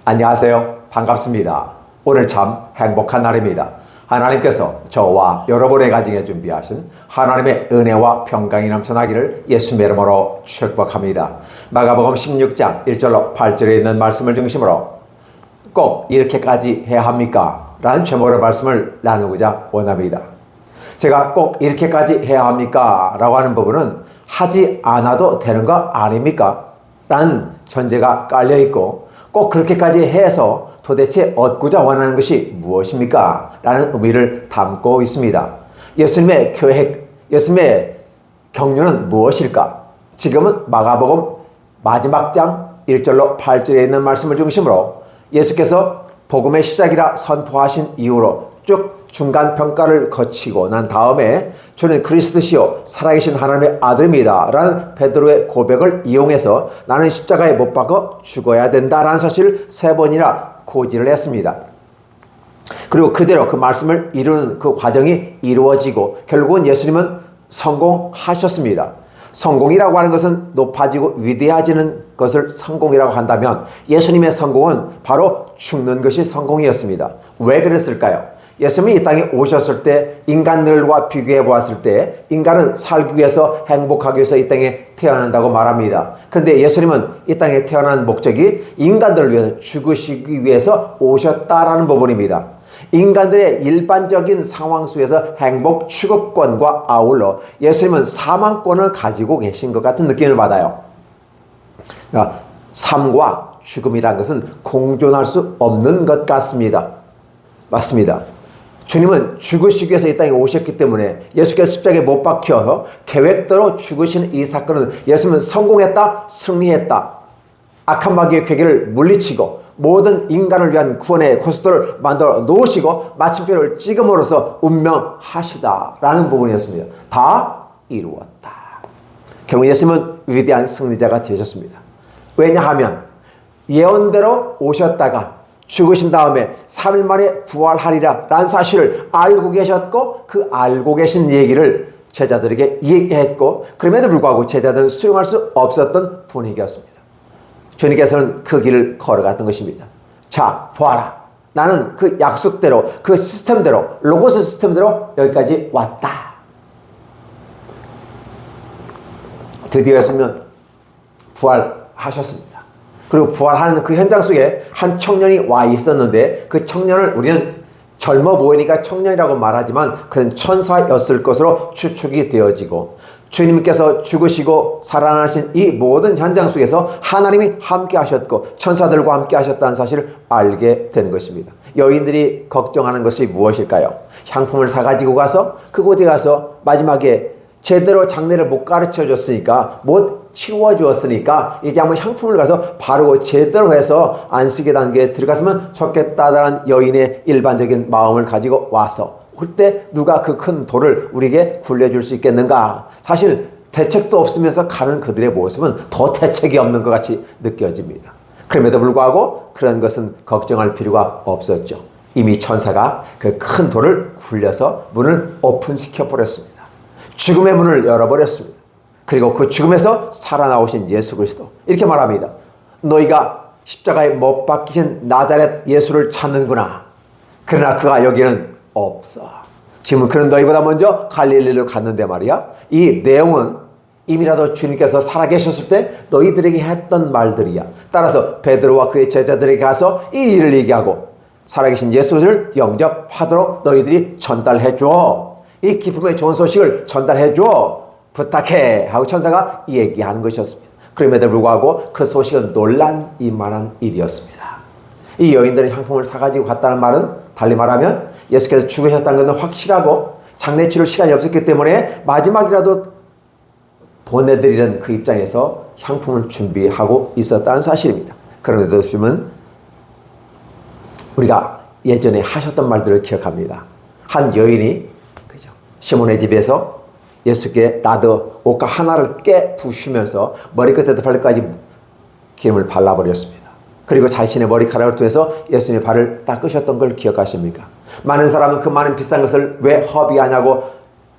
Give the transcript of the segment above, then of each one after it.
안녕하세요. 반갑습니다. 오늘 참 행복한 날입니다. 하나님께서 저와 여러분의 가정에 준비하신 하나님의 은혜와 평강이 넘쳐나기를 예수님의 이름으로 축복합니다. 마가복음 16장 1절로 8절에 있는 말씀을 중심으로 꼭 이렇게까지 해야 합니까? 라는 제목의 말씀을 나누고자 원합니다. 제가 꼭 이렇게까지 해야 합니까? 라고 하는 부분은 하지 않아도 되는 거 아닙니까? 라는 전제가 깔려있고, 꼭 그렇게까지 해서 도대체 얻고자 원하는 것이 무엇입니까? 라는 의미를 담고 있습니다. 예수님의 계획, 예수님의 경륜은 무엇일까? 지금은 마가복음 마지막 장 1절로 8절에 있는 말씀을 중심으로 예수께서 복음의 시작이라 선포하신 이후로 쭉 중간 평가를 거치고 난 다음에 주는 그리스도시요 살아계신 하나님의 아들입니다 라는 베드로의 고백을 이용해서 나는 십자가에 못 박아 죽어야 된다라는 사실을 3번이나 고지를 했습니다. 그리고 그대로 그 말씀을 이루는 그 과정이 이루어지고 결국은 예수님은 성공하셨습니다. 성공이라고 하는 것은 높아지고 위대해지는 것을 성공이라고 한다면 예수님의 성공은 바로 죽는 것이 성공이었습니다. 왜 그랬을까요? 예수님이 이 땅에 오셨을 때 인간들과 비교해 보았을 때 인간은 살기 위해서 행복하기 위해서 이 땅에 태어난다고 말합니다. 근데 예수님은 이 땅에 태어난 목적이 인간들을 위해서 죽으시기 위해서 오셨다라는 부분입니다. 인간들의 일반적인 상황 속에서 행복 추구권과 아울러 예수님은 사망권을 가지고 계신 것 같은 느낌을 받아요. 그러니까 삶과 죽음이라는 것은 공존할 수 없는 것 같습니다. 맞습니다. 주님은 죽으시기 위해서 이 땅에 오셨기 때문에 예수께서 십자가에 못 박혀서 계획대로 죽으시는 이 사건은 예수님은 성공했다, 승리했다. 악한 마귀의 괴계를 물리치고 모든 인간을 위한 구원의 고스도를 만들어 놓으시고 마침표를 찍음으로써 운명하시다라는 부분이었습니다. 다 이루었다. 결국 예수님은 위대한 승리자가 되셨습니다. 왜냐하면 예언대로 오셨다가 죽으신 다음에 3일 만에 부활하리라 라는 사실을 알고 계셨고 그 알고 계신 얘기를 제자들에게 얘기했고 그럼에도 불구하고 제자들은 수용할 수 없었던 분위기였습니다. 주님께서는 그 길을 걸어갔던 것입니다. 자, 보아라. 나는 그 약속대로 그 시스템대로 로고스 시스템대로 여기까지 왔다. 드디어 예수님은 부활하셨습니다. 그리고 부활하는 그 현장 속에 한 청년이 와 있었는데 그 청년을 우리는 젊어 보이니까 청년이라고 말하지만 그는 천사였을 것으로 추측이 되어지고 주님께서 죽으시고 살아나신 이 모든 현장 속에서 하나님이 함께 하셨고 천사들과 함께 하셨다는 사실을 알게 되는 것입니다. 여인들이 걱정하는 것이 무엇일까요? 향품을 사가지고 가서 그곳에 가서 마지막에 제대로 장례를 못 가르쳐 줬으니까 못 치워 주었으니까 이제 한번 향품을 가서 바르고 제대로 해서 안식의 단계에 들어갔으면 좋겠다라는 여인의 일반적인 마음을 가지고 와서 올 때 누가 그 큰 돌을 우리에게 굴려줄 수 있겠는가? 사실 대책도 없으면서 가는 그들의 모습은 더 대책이 없는 것 같이 느껴집니다. 그럼에도 불구하고 그런 것은 걱정할 필요가 없었죠. 이미 천사가 그 큰 돌을 굴려서 문을 오픈시켜 버렸습니다. 죽음의 문을 열어버렸습니다. 그리고 그 죽음에서 살아나오신 예수 그리스도 이렇게 말합니다. 너희가 십자가에 못 박히신 나자렛 예수를 찾는구나. 그러나 그가 여기는 없어. 지금 그는 너희보다 먼저 갈릴리로 갔는데 말이야. 이 내용은 이미라도 주님께서 살아계셨을 때 너희들에게 했던 말들이야. 따라서 베드로와 그의 제자들에게 가서 이 일을 얘기하고 살아계신 예수를 영접하도록 너희들이 전달해줘. 이 기쁨의 좋은 소식을 전달해줘. 부탁해 하고 천사가 얘기하는 것이었습니다. 그럼에도 불구하고 그 소식은 논란 이만한 일이었습니다. 이 여인들은 향품을 사가지고 갔다는 말은 달리 말하면 예수께서 죽으셨다는 것은 확실하고 장례 치를 시간이 없었기 때문에 마지막이라도 보내드리는 그 입장에서 향품을 준비하고 있었다는 사실입니다. 그런데도 주님은 우리가 예전에 하셨던 말들을 기억합니다. 한 여인이 시몬의 집에서 예수께 나도 옷가 하나를 깨 부시면서 머리끝에도 발끝까지 기름을 발라버렸습니다. 그리고 자신의 머리카락을 통해서 예수님의 발을 닦으셨던 걸 기억하십니까? 많은 사람은 그 많은 비싼 것을 왜 허비하냐고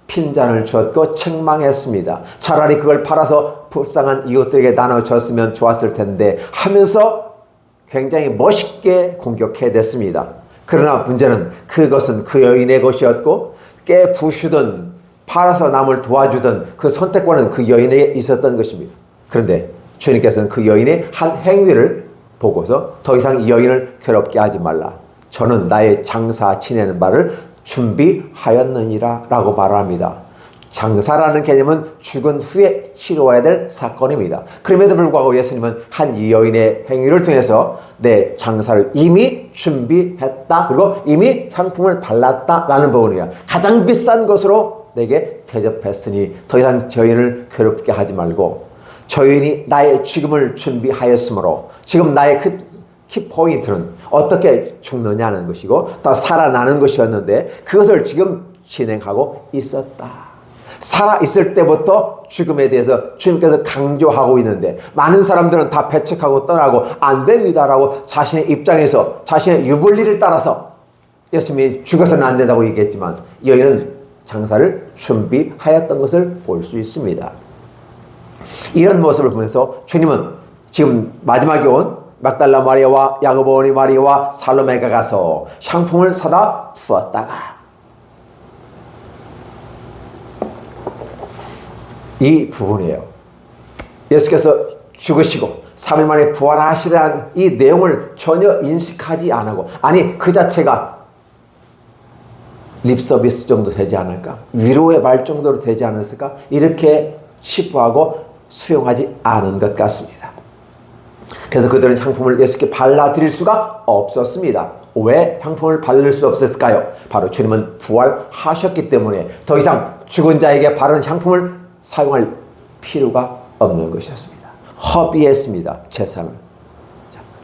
핀잔을 주었고 책망했습니다. 차라리 그걸 팔아서 불쌍한 이웃들에게 나눠줬으면 좋았을 텐데 하면서 굉장히 멋있게 공격해냈습니다. 그러나 문제는 그것은 그 여인의 것이었고 깨 부수던 팔아서 남을 도와주던 그 선택권은 그 여인에게 있었던 것입니다. 그런데 주님께서는 그 여인의 한 행위를 보고서 더 이상 이 여인을 괴롭게 하지 말라. 저는 나의 장사 지내는 바를 준비하였느니라 라고 말합니다. 장사라는 개념은 죽은 후에 치러야 될 사건입니다. 그럼에도 불구하고 예수님은 한 이 여인의 행위를 통해서 내 장사를 이미 준비했다. 그리고 이미 향품을 발랐다라는 부분이에요. 가장 비싼 것으로 내게 대접했으니 더 이상 저 여인을 괴롭게 하지 말고 저 여인이 나의 죽음을 준비하였으므로 지금 나의 그 키포인트는 어떻게 죽느냐는 것이고 또 살아나는 것이었는데 그것을 지금 진행하고 있었다. 살아있을 때부터 죽음에 대해서 주님께서 강조하고 있는데 많은 사람들은 다 배척하고 떠나고 안 됩니다라고 자신의 입장에서 자신의 유불리를 따라서 예수님이 죽어서는 안 된다고 얘기했지만 여인은 장사를 준비하였던 것을 볼 수 있습니다. 이런 모습을 보면서 주님은 지금 마지막에 온 막달라 마리아와 야고보 어머니 마리아와 살로메가 가서 향품을 사다 두었다가 이 부분이에요. 예수께서 죽으시고 3일 만에 부활하시라는 이 내용을 전혀 인식하지 않고 아니 그 자체가 립서비스 정도 되지 않을까? 위로의 말 정도로 되지 않았을까? 이렇게 치부하고 수용하지 않은 것 같습니다. 그래서 그들은 향품을 예수께 발라드릴 수가 없었습니다. 왜 향품을 바를 수 없었을까요? 바로 주님은 부활하셨기 때문에 더 이상 죽은 자에게 바른 향품을 사용할 필요가 없는 것이었습니다. 허비했습니다. 재산을.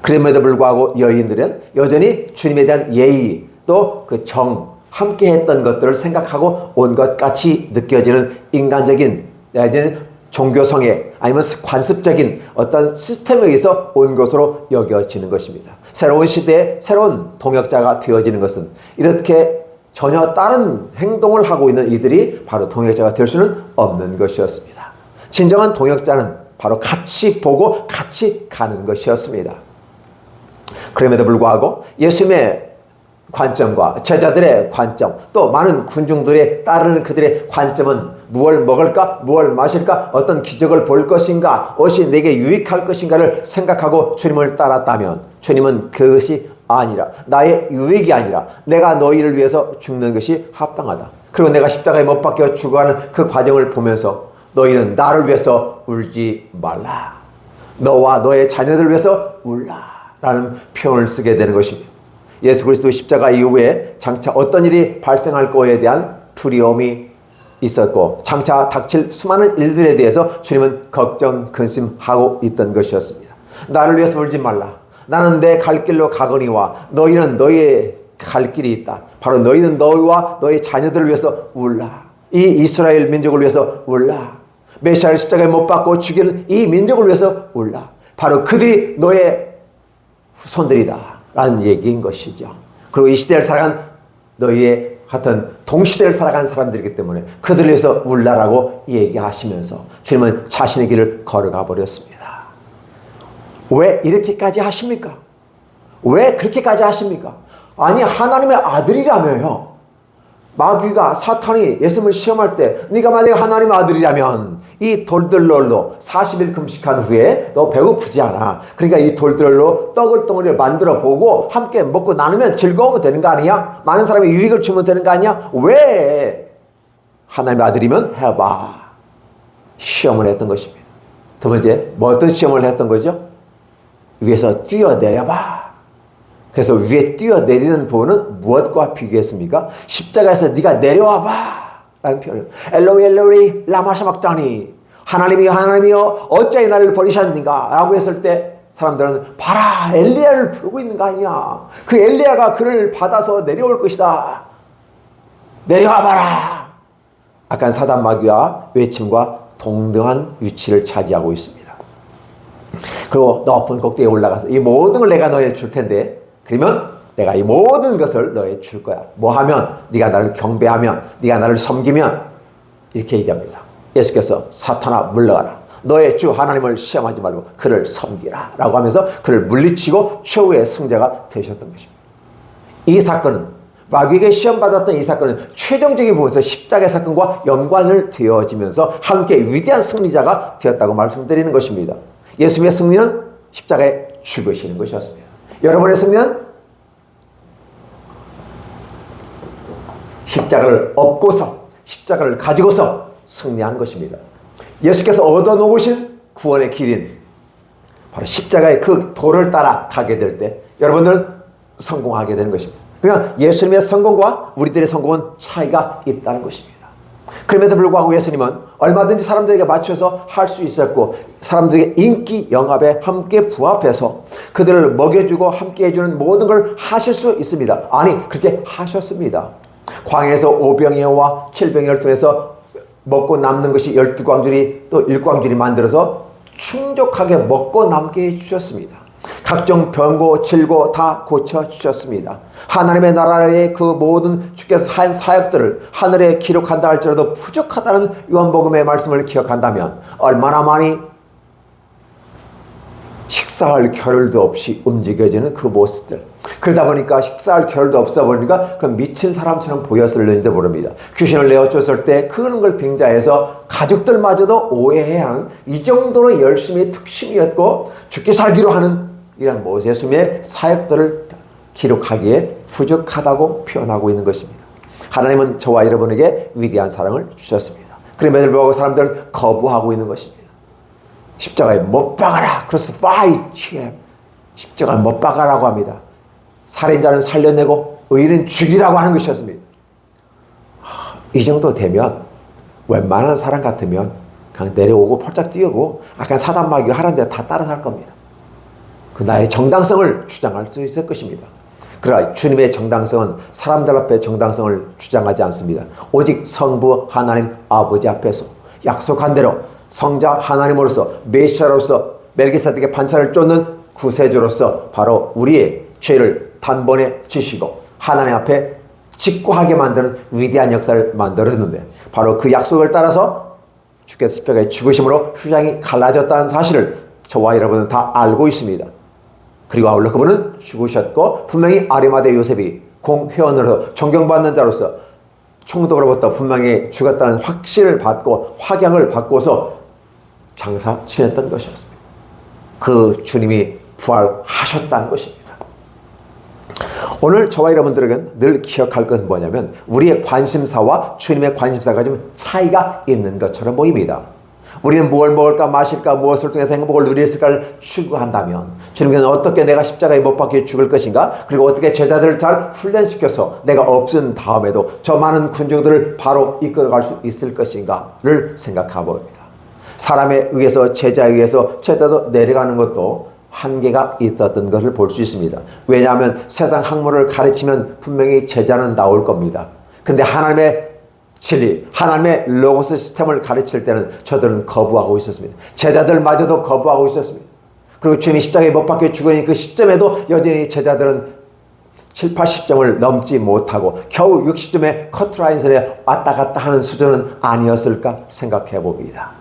그럼에도 불구하고 여인들은 여전히 주님에 대한 예의 또 그 정 함께 했던 것들을 생각하고 온 것 같이 느껴지는 인간적인 종교성에 아니면 관습적인 어떤 시스템에 의해서 온 것으로 여겨지는 것입니다. 새로운 시대에 새로운 동역자가 되어지는 것은 이렇게 전혀 다른 행동을 하고 있는 이들이 바로 동역자가 될 수는 없는 것이었습니다. 진정한 동역자는 바로 같이 보고 같이 가는 것이었습니다. 그럼에도 불구하고 예수님의 관점과 제자들의 관점 또 많은 군중들의 따르는 그들의 관점은 무엇을 먹을까 무엇을 마실까 어떤 기적을 볼 것인가 무엇이 내게 유익할 것인가를 생각하고 주님을 따랐다면 주님은 그것이 아니라 나의 유익이 아니라 내가 너희를 위해서 죽는 것이 합당하다. 그리고 내가 십자가에 못 박혀 죽어가는 그 과정을 보면서 너희는 나를 위해서 울지 말라. 너와 너의 자녀들을 위해서 울라 라는 표현을 쓰게 되는 것입니다. 예수 그리스도 십자가 이후에 장차 어떤 일이 발생할 거에 대한 두려움이 있었고 장차 닥칠 수많은 일들에 대해서 주님은 걱정 근심하고 있던 것이었습니다. 나를 위해서 울지 말라. 나는 내 갈 길로 가거니와 너희는 너희의 갈 길이 있다. 바로 너희는 너희와 너희 자녀들을 위해서 울라. 이 이스라엘 민족을 위해서 울라. 메시아를 십자가에 못 박고 죽이는 이 민족을 위해서 울라. 바로 그들이 너의 후손들이다 라는 얘기인 것이죠. 그리고 이 시대를 살아간 너희의 같은 동시대를 살아간 사람들이기 때문에 그들을 위해서 울라라고 얘기하시면서 주님은 자신의 길을 걸어가 버렸습니다. 왜 이렇게까지 하십니까? 왜 그렇게까지 하십니까? 아니 하나님의 아들이라며요. 마귀가 사탄이 예수님을 시험할 때 네가 만약에 하나님의 아들이라면 이 돌들로 40일 금식한 후에 너 배고프지 않아. 그러니까 이 돌들로 떡을 덩어리를 만들어 보고 함께 먹고 나누면 즐거우면 되는 거 아니야? 많은 사람이 유익을 주면 되는 거 아니야? 왜 하나님의 아들이면 해봐. 시험을 했던 것입니다. 두 번째 뭐 어떤 시험을 했던 거죠? 위에서 뛰어내려봐. 그래서 위에 뛰어내리는 부분은 무엇과 비교했습니까? 십자가에서 네가 내려와봐 라는 표현이에요. 엘로이 엘로이 라마 샤막다니 하나님이여 어찌 나를 버리셨는가 라고 했을 때 사람들은 봐라 엘리야를 부르고 있는 거 아니야. 그 엘리야가 그를 받아서 내려올 것이다. 내려와봐라. 약간 사단 마귀와 외침과 동등한 위치를 차지하고 있습니다. 그리고 높은 꼭대기에 올라가서 이 모든 걸 내가 너에게 줄 텐데 그러면 내가 이 모든 것을 너에게 줄 거야. 뭐 하면? 네가 나를 경배하면 네가 나를 섬기면 이렇게 얘기합니다. 예수께서 사탄아 물러가라. 너의 주 하나님을 시험하지 말고 그를 섬기라 라고 하면서 그를 물리치고 최후의 승자가 되셨던 것입니다. 이 사건은, 마귀에게 시험받았던 이 사건은 최종적인 부분에서 십자가의 사건과 연관을 되어지면서 함께 위대한 승리자가 되었다고 말씀드리는 것입니다. 예수님의 승리는 십자가에 죽으시는 것이었습니다. 여러분의 승리는 십자가를 업고서, 십자가를 가지고서 승리하는 것입니다. 예수께서 얻어놓으신 구원의 길인 바로 십자가의 그 도를 따라 가게 될 때 여러분들은 성공하게 되는 것입니다. 그러니까 예수님의 성공과 우리들의 성공은 차이가 있다는 것입니다. 그럼에도 불구하고 예수님은 얼마든지 사람들에게 맞춰서 할 수 있었고 사람들에게 인기 영합에 함께 부합해서 그들을 먹여주고 함께 해주는 모든 걸 하실 수 있습니다. 아니, 그렇게 하셨습니다. 광야에서 오병이어와 칠병이어를 통해서 먹고 남는 것이 12광줄이 또 1광줄이 만들어서 충족하게 먹고 남게 해주셨습니다. 각종 병고, 질고 다 고쳐주셨습니다. 하나님의 나라의 그 모든 주께서 한 사역들을 하늘에 기록한다 할지라도 부족하다는 요한복음의 말씀을 기억한다면 얼마나 많이 식사할 겨를도 없이 움직여지는 그 모습들. 그러다 보니까 식사할 겨를도 없어 보니까 그 미친 사람처럼 보였을는지도 모릅니다. 귀신을 내어쫓을 때 그런 걸 빙자해서 가족들마저도 오해해야 하는 이 정도로 열심히 특심이었고 죽기 살기로 하는 이런 예수님의 사역들을 기록하기에 부족하다고 표현하고 있는 것입니다. 하나님은 저와 여러분에게 위대한 사랑을 주셨습니다. 그럼에도 불구하고 사람들은 거부하고 있는 것입니다. 십자가에 못 박아라. crucify. 십자가에 못 박아라고 합니다. 살인자는 살려내고 의인은 죽이라고 하는 것이었습니다. 이 정도 되면 웬만한 사람 같으면 그냥 내려오고 펄쩍 뛰고 약간 사단마귀 하라는 데 다 따라서 할 겁니다. 그 나의 정당성을 주장할 수 있을 것입니다. 그러나 주님의 정당성은 사람들 앞에 정당성을 주장하지 않습니다. 오직 성부 하나님 아버지 앞에서 약속한 대로 성자 하나님으로서 메시아로서 멜기세덱의 판차를 쫓는 구세주로서 바로 우리의 죄를 단번에 지시고 하나님 앞에 직구하게 만드는 위대한 역사를 만들었는데 바로 그 약속을 따라서 주께서 십자가에 죽으심으로 휴장이 갈라졌다는 사실을 저와 여러분은 다 알고 있습니다. 그리고 아울러 그분은 죽으셨고 분명히 아리마대 요셉이 공회원으로서 존경받는 자로서 총독으로부터 분명히 죽었다는 확신을 받고 확약을 받고서 장사 지냈던 것이었습니다. 그 주님이 부활하셨다는 것입니다. 오늘 저와 여러분들에게는 늘 기억할 것은 뭐냐면 우리의 관심사와 주님의 관심사가 좀 차이가 있는 것처럼 보입니다. 우리는 무엇을 먹을까 마실까 무엇을 통해서 행복을 누릴 수 있을까를 추구한다면 주님께서는 어떻게 내가 십자가에 못 박혀 죽을 것인가 그리고 어떻게 제자들을 잘 훈련시켜서 내가 없은 다음에도 저 많은 군중들을 바로 이끌어갈 수 있을 것인가를 생각해 봅니다. 사람에 의해서 제자에 의해서 제자도 내려가는 것도 한계가 있었던 것을 볼 수 있습니다. 왜냐하면 세상 학문을 가르치면 분명히 제자는 나올 겁니다. 근데 하나님의 진리, 하나님의 로고스 시스템을 가르칠 때는 저들은 거부하고 있었습니다. 제자들마저도 거부하고 있었습니다. 그리고 주님이 십자가에 못 박혀 죽으니 그 시점에도 여전히 제자들은 7, 80점을 넘지 못하고 겨우 60점의 커트라인선에 왔다 갔다 하는 수준은 아니었을까 생각해 봅니다.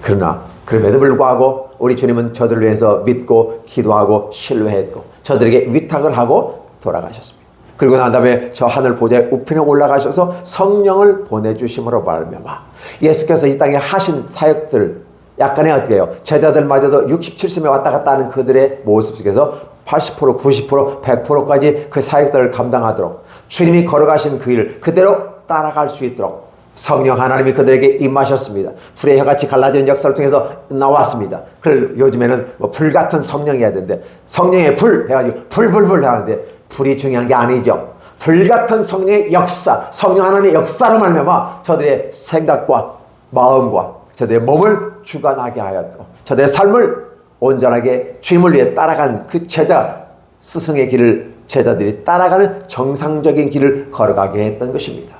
그러나 그럼에도 불구하고 우리 주님은 저들을 위해서 믿고 기도하고 신뢰했고 저들에게 위탁을 하고 돌아가셨습니다. 그리고 난 다음에 저 하늘 보좌에 우편에 올라가셔서 성령을 보내주심으로 말미암아 예수께서 이 땅에 하신 사역들 약간의 어떻게 해요? 제자들마저도 60, 70에 왔다 갔다 하는 그들의 모습 속에서 80%, 90%, 100%까지 그 사역들을 감당하도록 주님이 걸어가신 그 일 그대로 따라갈 수 있도록 성령 하나님이 그들에게 임하셨습니다. 불의 혀같이 갈라지는 역사를 통해서 나왔습니다. 그걸 요즘에는 뭐 불같은 성령이어야 되는데 성령의 불 해가지고 불불불 하는데 불이 중요한 게 아니죠. 불같은 성령의 역사, 성령 하나님의 역사로 말미암아 저들의 생각과 마음과 저들의 몸을 주관하게 하였고 저들의 삶을 온전하게 주님을 위해 따라간 그 제자 스승의 길을 제자들이 따라가는 정상적인 길을 걸어가게 했던 것입니다.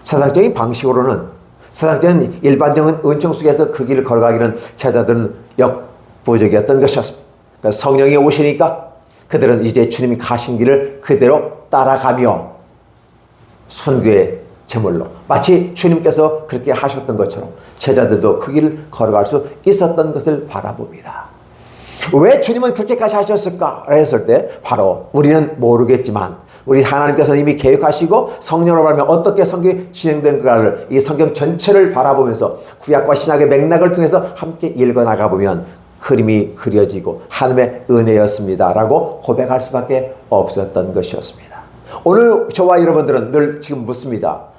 세상적인 방식으로는 세상적인 일반적인 은총 속에서 그 길을 걸어가기는 제자들은 역부족이었던 것이었습니다. 그러니까 성령이 오시니까 그들은 이제 주님이 가신 길을 그대로 따라가며 순교의 제물로, 마치 주님께서 그렇게 하셨던 것처럼 제자들도 그 길을 걸어갈 수 있었던 것을 바라봅니다. 왜 주님은 그렇게까지 하셨을까 했을 때 바로 우리는 모르겠지만 우리 하나님께서 이미 계획하시고 성령으로 말하면 어떻게 성경이 진행된가를 이 성경 전체를 바라보면서 구약과 신약의 맥락을 통해서 함께 읽어나가 보면 그림이 그려지고 하나님의 은혜였습니다 라고 고백할 수밖에 없었던 것이었습니다. 오늘 저와 여러분들은 늘 지금 묻습니다.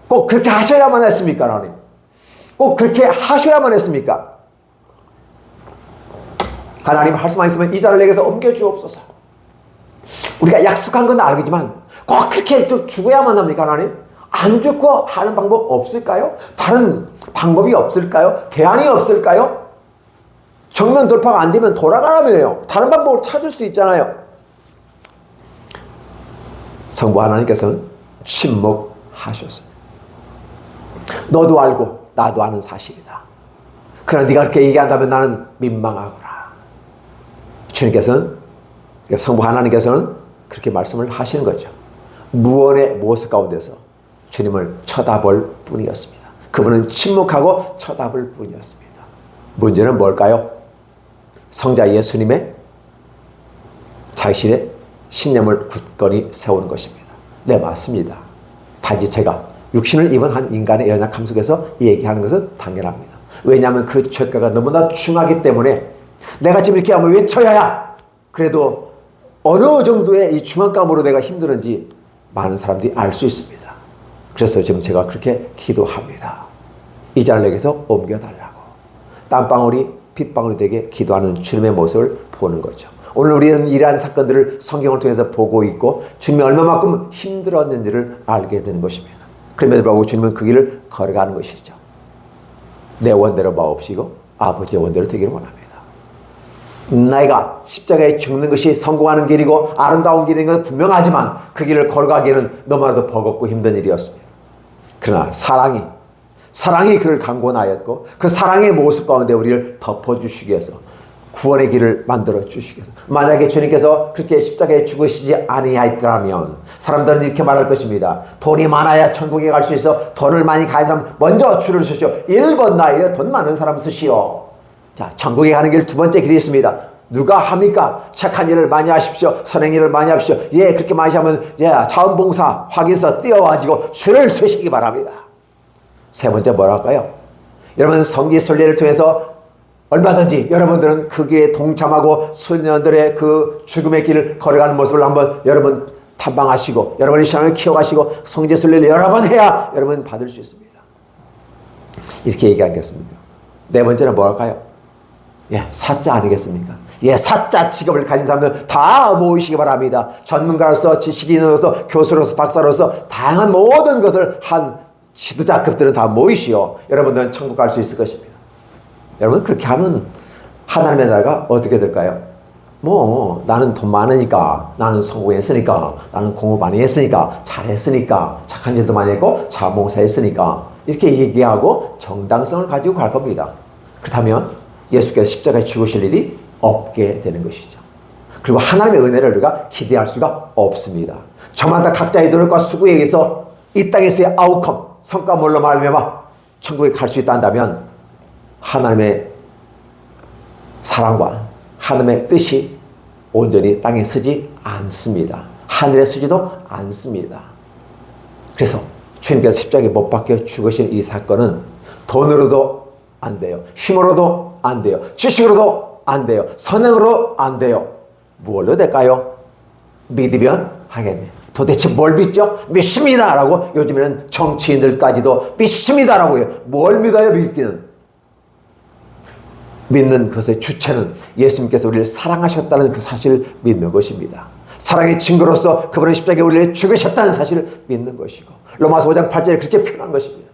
꼭 그렇게 하셔야만 했습니까, 하나님? 꼭 그렇게 하셔야만 했습니까? 하나님 할 수만 있으면 이 자를 내게서 옮겨주옵소서. 우리가 약속한 건 알겠지만 꼭 그렇게 또 죽어야만 합니까, 하나님? 안 죽고 하는 방법 없을까요? 다른 방법이 없을까요? 대안이 없을까요? 정면 돌파가 안 되면 돌아가라며요. 다른 방법을 찾을 수 있잖아요. 성부 하나님께서는 침묵하셨어요. 너도 알고 나도 아는 사실이다. 그러나 네가 그렇게 얘기한다면 나는 민망하구나. 주님께서는, 성부 하나님께서는 그렇게 말씀을 하시는 거죠. 무언의 모습 가운데서 주님을 쳐다볼 뿐이었습니다. 그분은 침묵하고 쳐다볼 뿐이었습니다. 문제는 뭘까요? 성자 예수님의 자신의 신념을 굳건히 세우는 것입니다. 네, 맞습니다. 단지 제가 육신을 입은 한 인간의 연약함 속에서 얘기하는 것은 당연합니다. 왜냐하면 그 죄가가 너무나 중하기 때문에 내가 지금 이렇게 하면 외쳐야 그래도 어느 정도의 이 중한감으로 내가 힘드는지 많은 사람들이 알 수 있습니다. 그래서 지금 제가 그렇게 기도합니다. 이 자를 내게서 옮겨달라고. 땀방울이 핏방울이 되게 기도하는 주님의 모습을 보는 거죠. 오늘 우리는 이러한 사건들을 성경을 통해서 보고 있고 주님이 얼마만큼 힘들었는지를 알게 되는 것입니다. 그럼에도 불구하고 주님은 그 길을 걸어가는 것이죠. 내 원대로 마옵시고 아버지의 원대로 되기를 원합니다. 나이가 십자가에 죽는 것이 성공하는 길이고 아름다운 길인 건 분명하지만 그 길을 걸어가기에는 너무나도 버겁고 힘든 일이었습니다. 그러나 사랑이 그를 강권하였고 그 사랑의 모습 가운데 우리를 덮어주시기 위해서 구원의 길을 만들어 주시기 위해서, 만약에 주님께서 그렇게 십자가에 죽으시지 아니하였더라면 사람들은 이렇게 말할 것입니다. 돈이 많아야 천국에 갈 수 있어. 돈을 많이 가진 사람 먼저 줄을 서시오. 1번 나이에 돈 많은 사람 쓰시오. 자, 천국에 가는 길 두 번째 길이 있습니다. 누가 합니까? 착한 일을 많이 하십시오. 선행 일을 많이 하십시오. 예, 그렇게 많이 하면 자원봉사 확인서 띄워가지고 줄을 서시기 바랍니다. 세 번째 뭐랄까요? 여러분 성지순례를 통해서 얼마든지 여러분들은 그 길에 동참하고 수녀들의 그 죽음의 길을 걸어가는 모습을 한번 여러분 탐방하시고 여러분의 신앙을 키워가시고 성지순례를 여러 번 해야 여러분 받을 수 있습니다. 이렇게 얘기하겠습니까? 네 번째는 뭐랄까요? 사자 아니겠습니까? 사자 직업을 가진 사람들 다 모이시기 바랍니다. 전문가로서 지식인으로서 교수로서 박사로서 다양한 모든 것을 한 지도자급들은 다 모이시오. 여러분들은 천국 갈 수 있을 것입니다. 여러분 그렇게 하면 하나님의 나라가 어떻게 될까요? 나는 돈 많으니까, 나는 성공했으니까, 나는 공부 많이 했으니까, 잘했으니까, 착한 일도 많이 했고 자원봉사했으니까 이렇게 얘기하고 정당성을 가지고 갈 겁니다. 그렇다면 예수께서 십자가에 죽으실 일이 없게 되는 것이죠. 그리고 하나님의 은혜를 우리가 기대할 수가 없습니다. 저마다 각자의 노력과 수고에 의해서 이 땅에서의 아웃컴, 성과물로 말미암아 천국에 갈 수 있다 한다면 하나님의 사랑과 하나님의 뜻이 온전히 땅에 서지 않습니다. 하늘에 서지도 않습니다. 그래서 주님께서 십자가에 못 박혀 죽으신 이 사건은 돈으로도 안 돼요. 힘으로도 안 돼요. 지식으로도 안 돼요. 선행으로 안 돼요. 무엇로 될까요? 믿으면 하겠네. 도대체 뭘 믿죠? 믿습니다 라고 요즘에는 정치인들까지도 믿습니다 라고 해요. 뭘 믿어요? 믿기는. 믿는 것의 주체는 예수님께서 우리를 사랑하셨다는 그 사실을 믿는 것입니다. 사랑의 증거로서 그분은 십자가에 우리를 죽으셨다는 사실을 믿는 것이고 로마서 5장 8절에 그렇게 표현한 것입니다.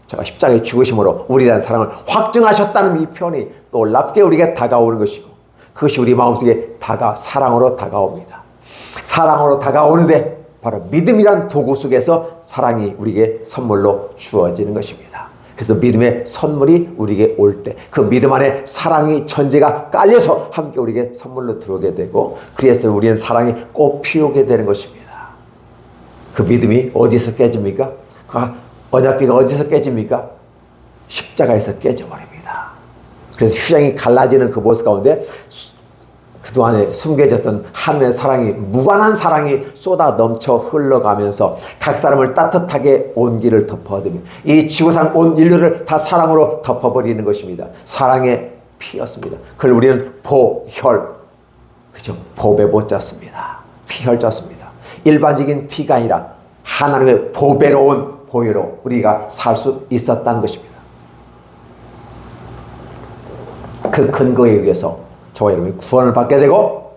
제가 십자가에 죽으심으로 우리라는 사랑을 확증하셨다는 이 표현이 놀랍게 우리에게 다가오는 것이고 그것이 우리 마음속에 사랑으로 다가옵니다. 사랑으로 다가오는데 바로 믿음이란 도구 속에서 사랑이 우리에게 선물로 주어지는 것입니다. 그래서 믿음의 선물이 우리에게 올 때 그 믿음 안에 사랑이 전제가 깔려서 함께 우리에게 선물로 들어오게 되고 그래서 우리는 사랑이 꽃 피우게 되는 것입니다. 그 믿음이 어디서 깨집니까? 그 언약궤가 어디서 깨집니까? 십자가에서 깨져버립니다. 그래서 휘장이 갈라지는 그 모습 가운데 그동안에 숨겨졌던 하나님의 사랑이, 무한한 사랑이 쏟아 넘쳐 흘러가면서 각 사람을 따뜻하게 온기를 덮어드리며 이 지구상 온 인류를 다 사랑으로 덮어버리는 것입니다. 사랑의 피였습니다. 그걸 우리는 보혈, 그죠? 보배 보자습니다. 피혈자습니다. 일반적인 피가 아니라 하나님의 보배로운 보혈로 우리가 살 수 있었다는 것입니다. 그 근거에 의해서 저와 여러분이 구원을 받게 되고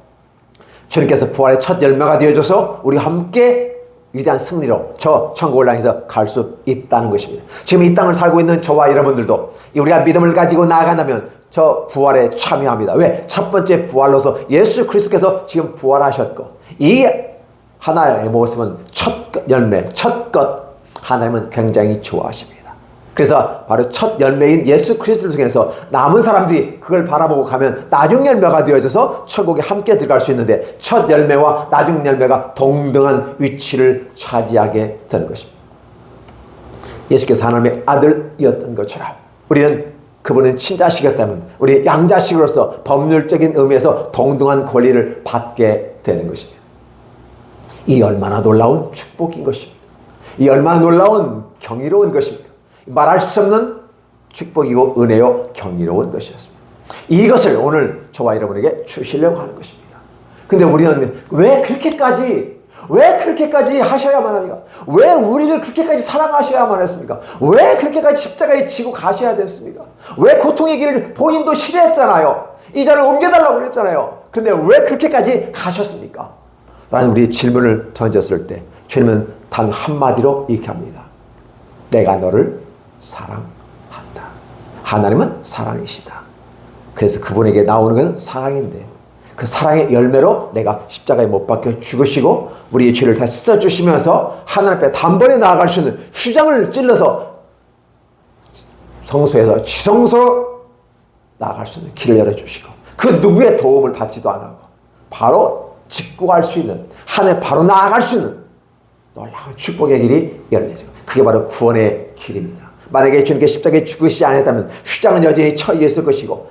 주님께서 부활의 첫 열매가 되어줘서 우리가 함께 위대한 승리로 저 천국을 향해서 갈 수 있다는 것입니다. 지금 이 땅을 살고 있는 저와 여러분들도 우리가 믿음을 가지고 나아간다면 저 부활에 참여합니다. 왜? 첫 번째 부활로서 예수 그리스도께서 지금 부활하셨고 이 하나의 모습은 첫 열매, 첫 것 하나님은 굉장히 좋아하십니다. 그래서 바로 첫 열매인 예수 그리스도를 통해서 남은 사람들이 그걸 바라보고 가면 나중 열매가 되어져서 천국에 함께 들어갈 수 있는데 첫 열매와 나중 열매가 동등한 위치를 차지하게 되는 것입니다. 예수께서 하나님의 아들이었던 것처럼 우리는 그분은 친자식이었다면 우리 양자식으로서 법률적인 의미에서 동등한 권리를 받게 되는 것입니다. 이 얼마나 놀라운 축복인 것입니다. 이 얼마나 놀라운 경이로운 것입니까? 말할 수 없는 축복이고 은혜요 경이로운 것이었습니다. 이것을 오늘 저와 여러분에게 주시려고 하는 것입니다. 근데 우리는 왜 그렇게까지 하셔야만 합니까? 왜 우리를 그렇게까지 사랑하셔야만 했습니까? 왜 그렇게까지 십자가에 지고 가셔야 됐습니까? 왜 고통의 길을 본인도 싫어했잖아요. 이 자를 옮겨달라고 그랬잖아요. 근데 왜 그렇게까지 가셨습니까? 라는 우리 질문을 던졌을 때 주님은 단 한마디로 이렇게 합니다. 내가 너를 사랑한다. 하나님은 사랑이시다. 그래서 그분에게 나오는 것은 사랑인데 그 사랑의 열매로 내가 십자가에 못 박혀 죽으시고 우리의 죄를 다 씻어주시면서 하나님 앞에 단번에 나아갈 수 있는 휘장을 찔러서 성소에서 지성소로 나아갈 수 있는 길을 열어주시고 그 누구의 도움을 받지도 않고 바로 직구할 수 있는 하나님 바로 나아갈 수 있는 놀라운 축복의 길이 열려져. 그게 바로 구원의 길입니다. 만약에 주님께 십자가에 죽으시지 않았다면 휘장은 여전히 처해 있을 것이고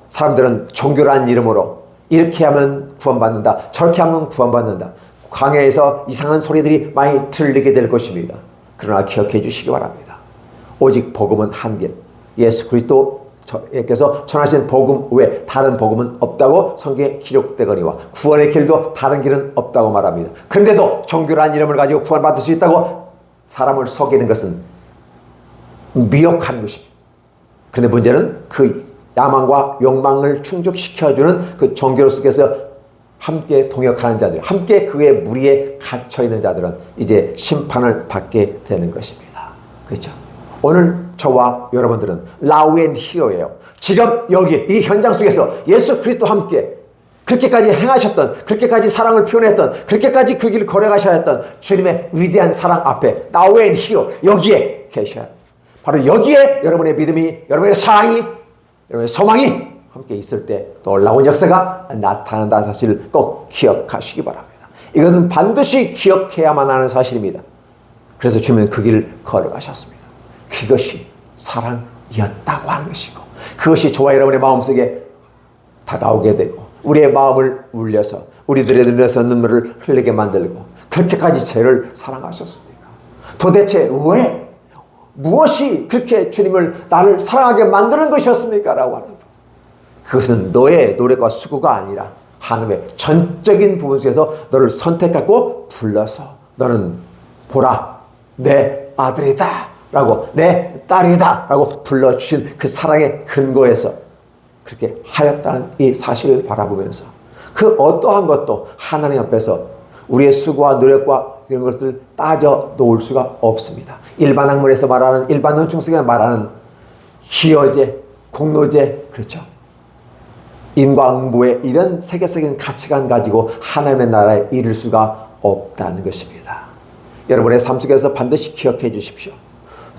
사람들은 종교라는 이름으로 이렇게 하면 구원받는다, 저렇게 하면 구원받는다, 광야에서 이상한 소리들이 많이 들리게 될 것입니다. 그러나 기억해 주시기 바랍니다. 오직 복음은 한 길, 예수 그리스도께서 전하신 복음 외에 다른 복음은 없다고 성경에 기록되거니와 구원의 길도 다른 길은 없다고 말합니다. 그런데도 종교라는 이름을 가지고 구원받을 수 있다고 사람을 속이는 것은 미혹한 것입니다. 그런데 문제는 그 야망과 욕망을 충족시켜주는 그 종교 속에서 함께 동역하는 자들, 함께 그의 무리에 갇혀있는 자들은 이제 심판을 받게 되는 것입니다. 그렇죠? 오늘 저와 여러분들은 라우 앤 히어예요. 지금 여기 이 현장 속에서 예수 그리스도와 함께 그렇게까지 행하셨던, 그렇게까지 사랑을 표현했던, 그렇게까지 그 길을 걸어가셔야 했던 주님의 위대한 사랑 앞에 라우 앤 히어 여기에 계셔야 합니다. 바로 여기에 여러분의 믿음이, 여러분의 사랑이, 여러분의 소망이 함께 있을 때 놀라운 역사가 나타난다는 사실을 꼭 기억하시기 바랍니다. 이것은 반드시 기억해야만 하는 사실입니다. 그래서 주님은 그 길을 걸어가셨습니다. 그것이 사랑이었다고 하는 것이고 그것이 저와 여러분의 마음속에 다가오게 되고 우리의 마음을 울려서 우리들의 눈에서 눈물을 흘리게 만들고 그렇게까지 죄를 사랑하셨습니까? 도대체 왜? 무엇이 그렇게 주님을 나를 사랑하게 만드는 것이었습니까? 라고 하는 것. 그것은 너의 노력과 수고가 아니라 하나님의 전적인 부분 속에서 너를 선택하고 불러서 너는 보라 내 아들이다 라고 내 딸이다 라고 불러주신 그 사랑의 근거에서 그렇게 하였다는 이 사실을 바라보면서 그 어떠한 것도 하나님 앞에서 우리의 수고와 노력과 이런 것들 따져 놓을 수가 없습니다. 일반 학문에서 말하는 일반 논증 속에 말하는 기여제, 공로제, 그렇죠? 인과응보의 이런 세계적인 가치관 가지고 하나님의 나라에 이를 수가 없다는 것입니다. 여러분의 삶 속에서 반드시 기억해 주십시오.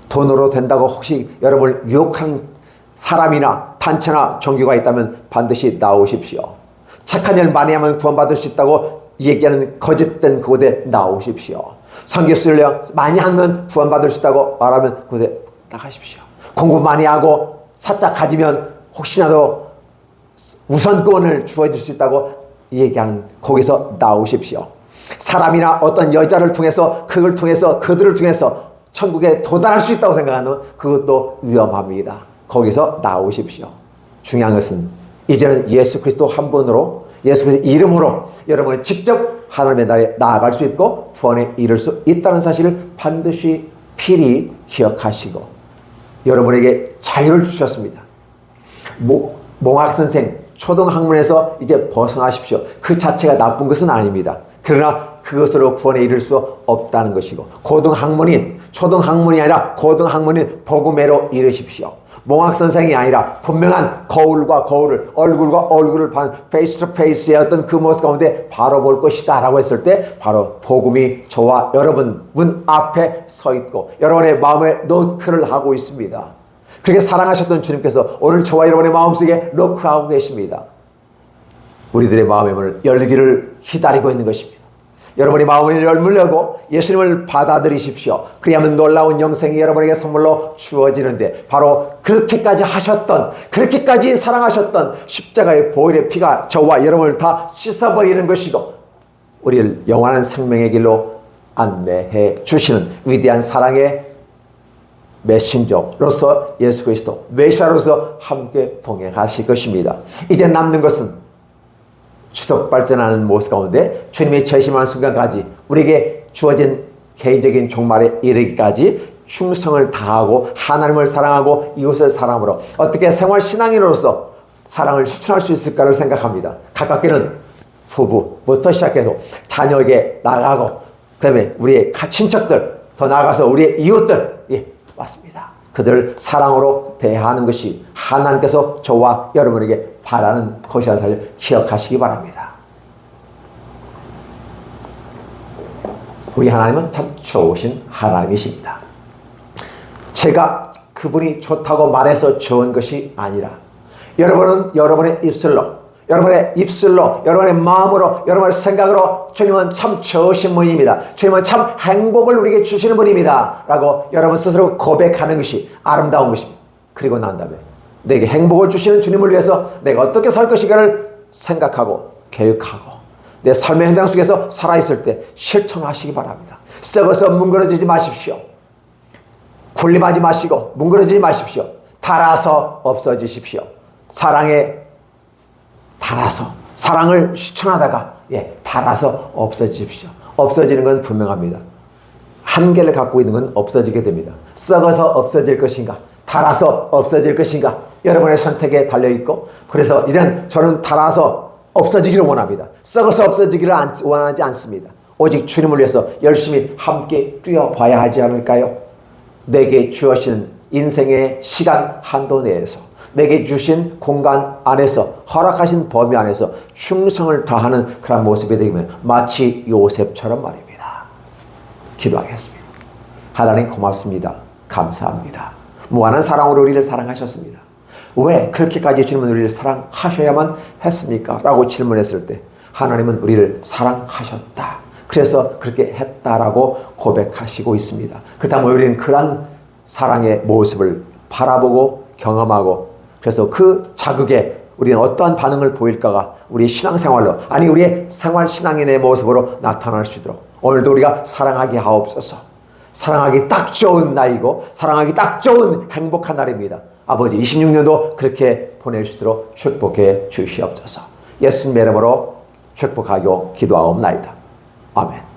돈으로 된다고 혹시 여러분을 유혹한 사람이나 단체나 종교가 있다면 반드시 나오십시오. 착한 일 많이 하면 구원받을 수 있다고 얘기하는 거짓된 그곳에 나오십시오. 선교 순례 많이 하면 구원받을 수 있다고 말하면 그곳에 나가십시오. 공부 많이 하고 사자 가지면 혹시나도 우선권을 주어질 수 있다고 얘기하는 거기서 나오십시오. 사람이나 어떤 여자를 통해서 그들을 통해서 천국에 도달할 수 있다고 생각하는 그것도 위험합니다. 거기서 나오십시오. 중요한 것은 이제는 예수 그리스도 한 분으로 예수 그리스도 이름으로 여러분이 직접 하나님의 나라에 나아갈 수 있고 구원에 이를 수 있다는 사실을 반드시 필히 기억하시고 여러분에게 자유를 주셨습니다. 몽학선생 초등학문에서 이제 벗어나십시오. 그 자체가 나쁜 것은 아닙니다. 그러나 그것으로 구원에 이를 수 없다는 것이고 고등학문인 초등학문이 아니라 고등학문인 복음회로 이르십시오. 몽학선생이 아니라 분명한 거울과 거울을 얼굴과 얼굴을 반 페이스 투 페이스의 어떤 그 모습 가운데 바로 볼 것이다 라고 했을 때 바로 복음이 저와 여러분 문 앞에 서 있고 여러분의 마음에 노크를 하고 있습니다. 그렇게 사랑하셨던 주님께서 오늘 저와 여러분의 마음속에 노크하고 계십니다. 우리들의 마음의 문을 열기를 기다리고 있는 것입니다. 여러분이 마음의 문을 열고 예수님을 받아들이십시오. 그리하면 놀라운 영생이 여러분에게 선물로 주어지는데 바로 그렇게까지 하셨던 그렇게까지 사랑하셨던 십자가의 보혈의 피가 저와 여러분을 다 씻어버리는 것이고 우리를 영원한 생명의 길로 안내해 주시는 위대한 사랑의 메신저로서 예수 그리스도 메시아로서 함께 동행하실 것입니다. 이제 남는 것은 추석 발전하는 모습 가운데 주님의 재심하는 순간까지 우리에게 주어진 개인적인 종말에 이르기까지 충성을 다하고 하나님을 사랑하고 이웃을 사랑함으로 어떻게 생활신앙인으로서 사랑을 실천할 수 있을까를 생각합니다. 가깝게는 부부부터 시작해서 자녀에게 나가고 그다음에 우리의 친척들 더 나아가서 우리의 이웃들 맞습니다. 그들을 사랑으로 대하는 것이 하나님께서 저와 여러분에게 바라는 것이라는 사실을 기억하시기 바랍니다. 우리 하나님은 참 좋으신 하나님이십니다. 제가 그분이 좋다고 말해서 좋은 것이 아니라 여러분은 여러분의 입술로 여러분의 마음으로 여러분의 생각으로 주님은 참 좋으신 분입니다. 주님은 참 행복을 우리에게 주시는 분입니다 라고 여러분 스스로 고백하는 것이 아름다운 것입니다. 그리고 난 다음에 내게 행복을 주시는 주님을 위해서 내가 어떻게 살 것인가를 생각하고 계획하고 내 삶의 현장 속에서 살아있을 때 실천하시기 바랍니다. 썩어서 뭉그러지지 마십시오. 군림하지 마시고 뭉그러지지 마십시오. 달아서 없어지십시오. 사랑에 달아서 사랑을 실천하다가 달아서 없어지십시오. 없어지는 건 분명합니다. 한계를 갖고 있는 건 없어지게 됩니다. 썩어서 없어질 것인가 달아서 없어질 것인가 여러분의 선택에 달려있고 그래서 이젠 저는 달아서 없어지기를 원합니다. 썩어서 없어지기를 원하지 않습니다. 오직 주님을 위해서 열심히 함께 뛰어봐야 하지 않을까요? 내게 주어진 인생의 시간 한도 내에서 내게 주신 공간 안에서 허락하신 범위 안에서 충성을 다하는 그런 모습이 되면 마치 요셉처럼 말입니다. 기도하겠습니다. 하나님 고맙습니다. 감사합니다. 무한한 사랑으로 우리를 사랑하셨습니다. 왜 그렇게까지 주님은 우리를 사랑하셔야만 했습니까? 라고 질문했을 때 하나님은 우리를 사랑하셨다. 그래서 그렇게 했다라고 고백하시고 있습니다. 그렇다면 우리는 그런 사랑의 모습을 바라보고 경험하고 그래서 그 자극에 우리는 어떠한 반응을 보일까가 우리 신앙생활로 아니 우리의 생활신앙인의 모습으로 나타날 수 있도록 오늘도 우리가 사랑하게 하옵소서. 사랑하기 딱 좋은 나이고 사랑하기 딱 좋은 행복한 날입니다. 아버지 26년도 그렇게 보낼 수 있도록 축복해 주시옵소서. 예수님의 이름으로 축복하고 기도하옵나이다. 아멘.